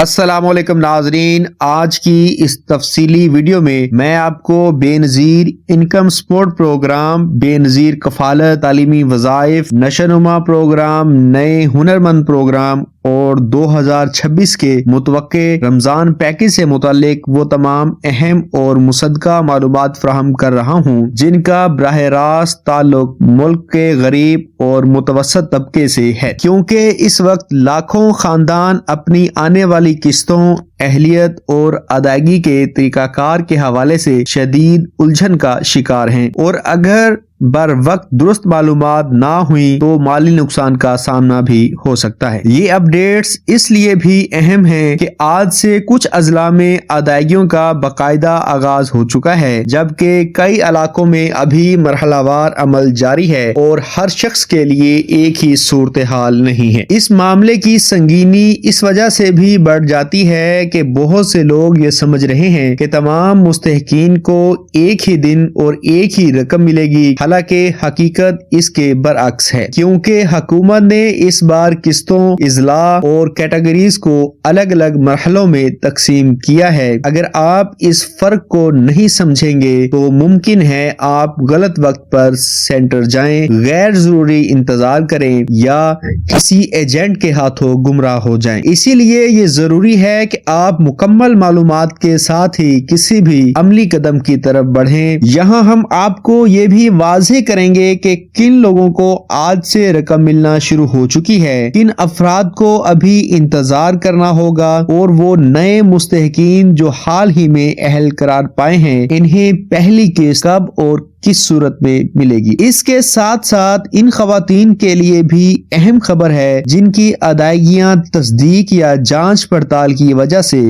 السلام علیکم ناظرین، آج کی اس تفصیلی ویڈیو میں آپ کو بے نظیر انکم سپورٹ پروگرام، بے نظیر کفالت، تعلیمی وظائف، نشوونما پروگرام، نئے ہنرمند پروگرام اور 2026 کے متوقع رمضان پیکج سے متعلق وہ تمام اہم اور مصدقہ معلومات فراہم کر رہا ہوں جن کا براہ راست تعلق ملک کے غریب اور متوسط طبقے سے ہے، کیونکہ اس وقت لاکھوں خاندان اپنی آنے والی قسطوں، اہلیت اور ادائیگی کے طریقہ کار کے حوالے سے شدید الجھن کا شکار ہیں، اور اگر بر وقت درست معلومات نہ ہوئی تو مالی نقصان کا سامنا بھی ہو سکتا ہے۔ یہ اپڈیٹس اس لیے بھی اہم ہیں کہ آج سے کچھ اضلاع میں ادائیگیوں کا باقاعدہ آغاز ہو چکا ہے، جبکہ کئی علاقوں میں ابھی مرحلہ وار عمل جاری ہے اور ہر شخص کے لیے ایک ہی صورتحال نہیں ہے۔ اس معاملے کی سنگینی اس وجہ سے بھی بڑھ جاتی ہے کہ بہت سے لوگ یہ سمجھ رہے ہیں کہ تمام مستحقین کو ایک ہی دن اور ایک ہی رقم ملے گی، حالانکہ حقیقت اس کے برعکس ہے، کیونکہ حکومت نے اس بار قسطوں، اضلاع اور کیٹیگریز کو الگ الگ مرحلوں میں تقسیم کیا ہے۔ اگر آپ اس فرق کو نہیں سمجھیں گے تو ممکن ہے آپ غلط وقت پر سینٹر جائیں، غیر ضروری انتظار کریں یا کسی ایجنٹ کے ہاتھوں گمراہ ہو جائیں۔ اسی لیے یہ ضروری ہے کہ آپ مکمل معلومات کے ساتھ ہی کسی بھی عملی قدم کی طرف بڑھیں۔ یہاں ہم آپ کو یہ بھی واضح کریں گے کہ کن لوگوں کو آج سے رقم ملنا شروع ہو چکی ہے، کن افراد کو ابھی انتظار کرنا ہوگا، اور وہ نئے مستحقین جو حال ہی میں اہل قرار پائے ہیں انہیں پہلی قسط کب اور کس صورت میں ملے گی۔ اس کے ساتھ ساتھ ان خواتین کے لیے بھی اہم خبر ہے جن کی ادائیگیاں تصدیق یا جانچ پڑتال کی وجہ سے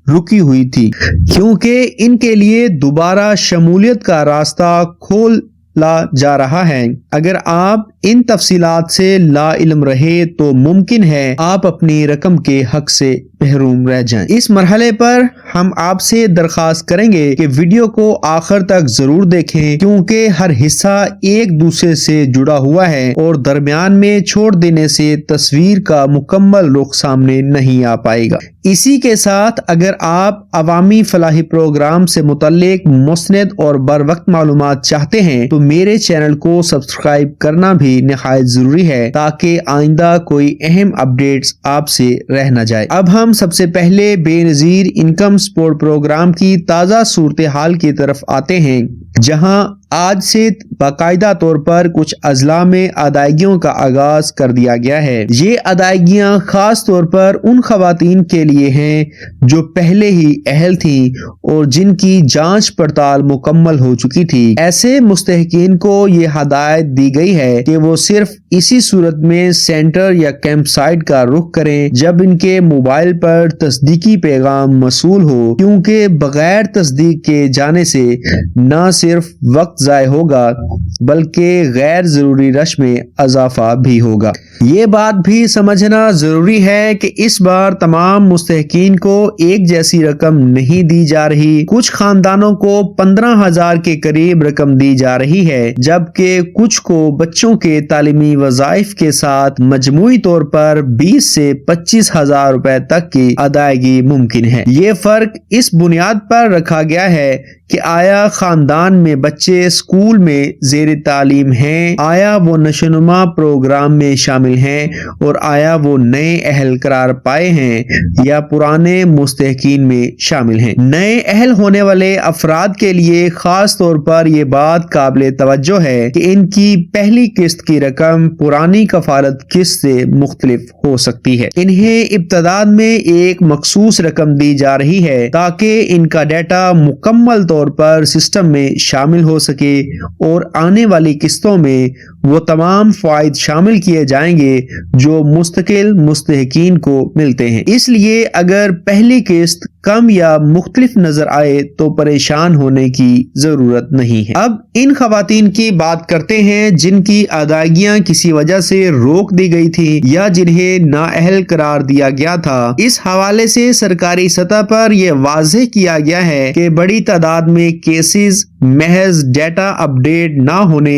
رکی ہوئی تھی، کیونکہ ان کے لیے دوبارہ شمولیت کا راستہ کھولا جا رہا ہے۔ اگر آپ ان تفصیلات سے لا علم رہے تو ممکن ہے آپ اپنی رقم کے حق سے محروم رہ جائیں۔ اس مرحلے پر ہم آپ سے درخواست کریں گے کہ ویڈیو کو آخر تک ضرور دیکھیں، کیونکہ ہر حصہ ایک دوسرے سے جڑا ہوا ہے اور درمیان میں چھوڑ دینے سے تصویر کا مکمل رخ سامنے نہیں آ پائے گا۔ اسی کے ساتھ اگر آپ عوامی فلاحی پروگرام سے متعلق مستند اور بر وقت معلومات چاہتے ہیں تو میرے چینل کو سبسکرائب کرنا بھی نہایت ضروری ہے تاکہ آئندہ کوئی اہم اپڈیٹس آپ سے رہ نہ جائے۔ اب ہم سب سے پہلے بے نظیر انکم سپورٹ پروگرام کی تازہ صورتحال کی طرف آتے ہیں، جہاں آج سے باقاعدہ طور پر کچھ اضلاع میں ادائیگیوں کا آغاز کر دیا گیا ہے۔ یہ ادائیگیاں خاص طور پر ان خواتین کے لیے ہیں جو پہلے ہی اہل تھیں اور جن کی جانچ پڑتال مکمل ہو چکی تھی۔ ایسے مستحقین کو یہ ہدایت دی گئی ہے کہ وہ صرف اسی صورت میں سینٹر یا کیمپ سائٹ کا رخ کریں جب ان کے موبائل پر تصدیقی پیغام موصول ہو، کیونکہ بغیر تصدیق کے جانے سے نہ صرف وقت ضائع ہوگا بلکہ غیر ضروری رش میں اضافہ بھی ہوگا۔ یہ بات بھی سمجھنا ضروری ہے کہ اس بار تمام مستحقین کو ایک جیسی رقم نہیں دی جا رہی۔ کچھ خاندانوں کو 15,000 کے قریب رقم دی جا رہی ہے، جبکہ کچھ کو بچوں کے تعلیمی وظائف کے ساتھ مجموعی طور پر 20 سے 25,000 روپے تک کی ادائیگی ممکن ہے۔ یہ فرق اس بنیاد پر رکھا گیا ہے کہ آیا خاندان میں بچے اسکول میں زیر تعلیم ہیں، آیا وہ نشوونما پروگرام میں شامل ہیں، اور آیا وہ نئے اہل قرار پائے ہیں یا پرانے مستحقین میں شامل ہیں۔ نئے اہل ہونے والے افراد کے لیے خاص طور پر یہ بات قابل توجہ ہے کہ ان کی پہلی قسط کی رقم پرانی کفالت قسط سے مختلف ہو سکتی ہے۔ انہیں ابتداء میں ایک مخصوص رقم دی جا رہی ہے تاکہ ان کا ڈیٹا مکمل طور پر سسٹم میں شامل ہو سکے اور آنے والی قسطوں میں وہ تمام فوائد شامل کیے جائیں گے جو مستقل مستحقین کو ملتے ہیں۔ اس لیے اگر پہلی قسط کم یا مختلف نظر آئے تو پریشان ہونے کی ضرورت نہیں ہے۔ اب ان خواتین کی بات کرتے ہیں جن کی ادائیگیاں کسی وجہ سے روک دی گئی تھی یا جنہیں نااہل قرار دیا گیا تھا۔ اس حوالے سے سرکاری سطح پر یہ واضح کیا گیا ہے کہ بڑی تعداد میں کیسز محض ڈیٹا اپڈیٹ نہ ہونے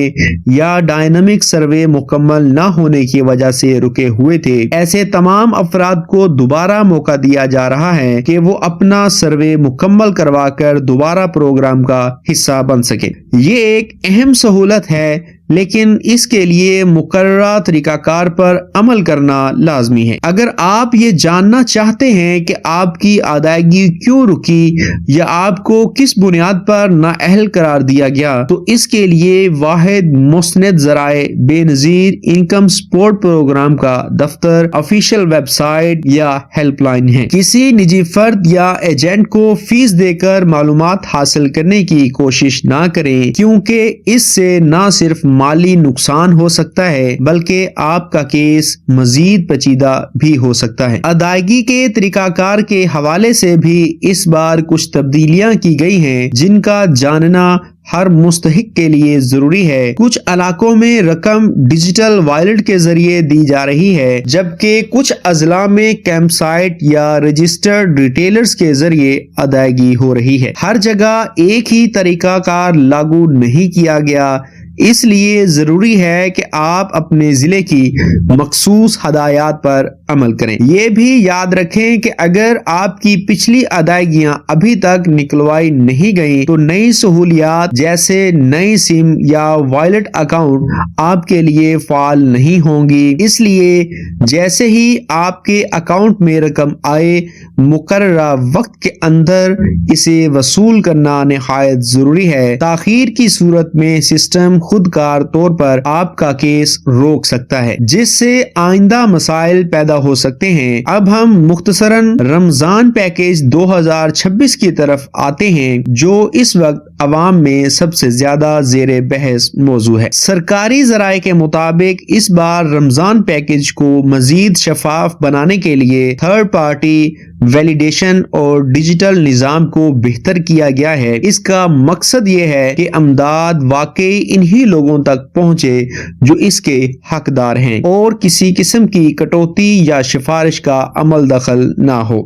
یا ڈائنامک سروے مکمل نہ ہونے کی وجہ سے رکے ہوئے تھے، ایسے تمام افراد کو دوبارہ موقع دیا جا رہا ہے کہ وہ اپنا سروے مکمل کروا کر دوبارہ پروگرام کا حصہ بن سکے۔ یہ ایک اہم سہولت ہے، لیکن اس کے لیے مقررہ طریقہ کار پر عمل کرنا لازمی ہے۔ اگر آپ یہ جاننا چاہتے ہیں کہ آپ کی ادائیگی کیوں رکی یا آپ کو کس بنیاد پر نااہل قرار دیا گیا، تو اس کے لیے واحد مستند ذرائع بے نظیر انکم سپورٹ پروگرام کا دفتر، آفیشیل ویب سائٹ یا ہیلپ لائن ہے۔ کسی نجی فرد یا ایجنٹ کو فیس دے کر معلومات حاصل کرنے کی کوشش نہ کریں، کیونکہ اس سے نہ صرف مالی نقصان ہو سکتا ہے بلکہ آپ کا کیس مزید پیچیدہ بھی ہو سکتا ہے۔ ادائیگی کے طریقہ کار کے حوالے سے بھی اس بار کچھ تبدیلیاں کی گئی ہیں جن کا جاننا ہر مستحق کے لیے ضروری ہے۔ کچھ علاقوں میں رقم ڈیجیٹل وائلٹ کے ذریعے دی جا رہی ہے، جبکہ کچھ اضلاع میں کیمپ سائٹ یا رجسٹرڈ ریٹیلرز کے ذریعے ادائیگی ہو رہی ہے۔ ہر جگہ ایک ہی طریقہ کار لاگو نہیں کیا گیا، اس لیے ضروری ہے کہ آپ اپنے ضلع کی مخصوص ہدایات پر عمل کریں۔ یہ بھی یاد رکھیں کہ اگر آپ کی پچھلی ادائیگیاں ابھی تک نکلوائی نہیں گئیں تو نئی سہولیات جیسے نئی سم یا وائلٹ اکاؤنٹ آپ کے لیے فعال نہیں ہوں گی۔ اس لیے جیسے ہی آپ کے اکاؤنٹ میں رقم آئے، مقررہ وقت کے اندر اسے وصول کرنا نہایت ضروری ہے۔ تاخیر کی صورت میں سسٹم خود کار طور پر آپ کا کیس روک سکتا ہے، جس سے آئندہ مسائل پیدا ہو سکتے ہیں۔ اب ہم مختصراً رمضان پیکیج 2026 کی طرف آتے ہیں، جو اس وقت عوام میں سب سے زیادہ زیر بحث موضوع ہے۔ سرکاری ذرائع کے مطابق اس بار رمضان پیکیج کو مزید شفاف بنانے کے لیے تھرڈ پارٹی ویلیڈیشن اور ڈیجیٹل نظام کو بہتر کیا گیا ہے۔ اس کا مقصد یہ ہے کہ امداد واقعی انہی لوگوں تک پہنچے جو اس کے حقدار ہیں اور کسی قسم کی کٹوتی یا سفارش کا عمل دخل نہ ہو۔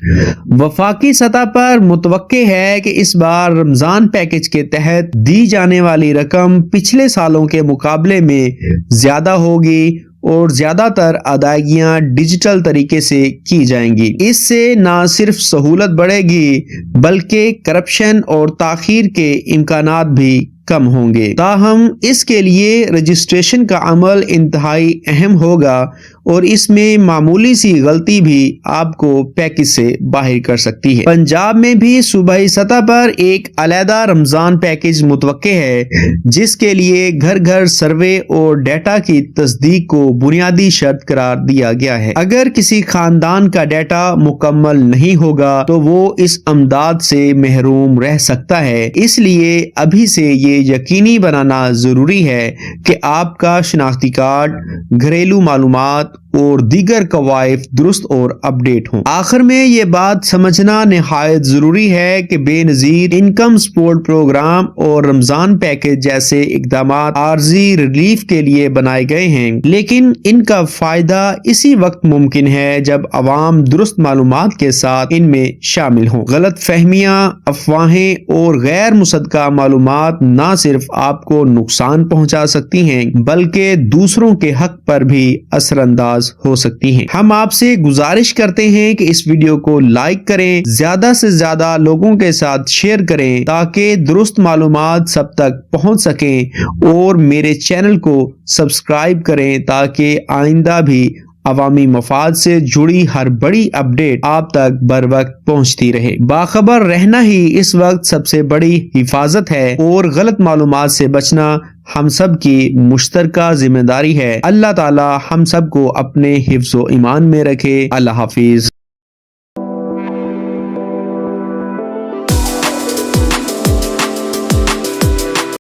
وفاقی سطح پر متوقع ہے کہ اس بار رمضان پیکیج کے تحت دی جانے والی رقم پچھلے سالوں کے مقابلے میں زیادہ ہوگی اور زیادہ تر ادائیگیاں ڈیجیٹل طریقے سے کی جائیں گی۔ اس سے نہ صرف سہولت بڑھے گی بلکہ کرپشن اور تاخیر کے امکانات بھی کم ہوں گے۔ تاہم اس کے لیے رجسٹریشن کا عمل انتہائی اہم ہوگا اور اس میں معمولی سی غلطی بھی آپ کو پیکیج سے باہر کر سکتی ہے۔ پنجاب میں بھی صوبائی سطح پر ایک علیحدہ رمضان پیکیج متوقع ہے، جس کے لیے گھر گھر سروے اور ڈیٹا کی تصدیق کو بنیادی شرط قرار دیا گیا ہے۔ اگر کسی خاندان کا ڈیٹا مکمل نہیں ہوگا تو وہ اس امداد سے محروم رہ سکتا ہے۔ اس لیے ابھی سے یہ یقینی بنانا ضروری ہے کہ آپ کا شناختی کارڈ، گھریلو معلومات اور دیگر قوائف درست اور اپڈیٹ ہوں۔ آخر میں یہ بات سمجھنا نہایت ضروری ہے کہ بے نظیر انکم سپورٹ پروگرام اور رمضان پیکیج جیسے اقدامات عارضی ریلیف کے لیے بنائے گئے ہیں، لیکن ان کا فائدہ اسی وقت ممکن ہے جب عوام درست معلومات کے ساتھ ان میں شامل ہوں۔ غلط فہمیاں، افواہیں اور غیر مصدقہ معلومات نہ صرف آپ کو نقصان پہنچا سکتی ہیں بلکہ دوسروں کے حق پر بھی اثر انداز ہو سکتی ہیں۔ ہم آپ سے گزارش کرتے ہیں کہ اس ویڈیو کو لائک کریں، زیادہ سے زیادہ لوگوں کے ساتھ شیئر کریں تاکہ درست معلومات سب تک پہنچ سکیں، اور میرے چینل کو سبسکرائب کریں تاکہ آئندہ بھی عوامی مفاد سے جڑی ہر بڑی اپڈیٹ آپ تک بر وقت پہنچتی رہے۔ باخبر رہنا ہی اس وقت سب سے بڑی حفاظت ہے اور غلط معلومات سے بچنا ہم سب کی مشترکہ ذمہ داری ہے۔ اللہ تعالی ہم سب کو اپنے حفظ و ایمان میں رکھے۔ اللہ حافظ۔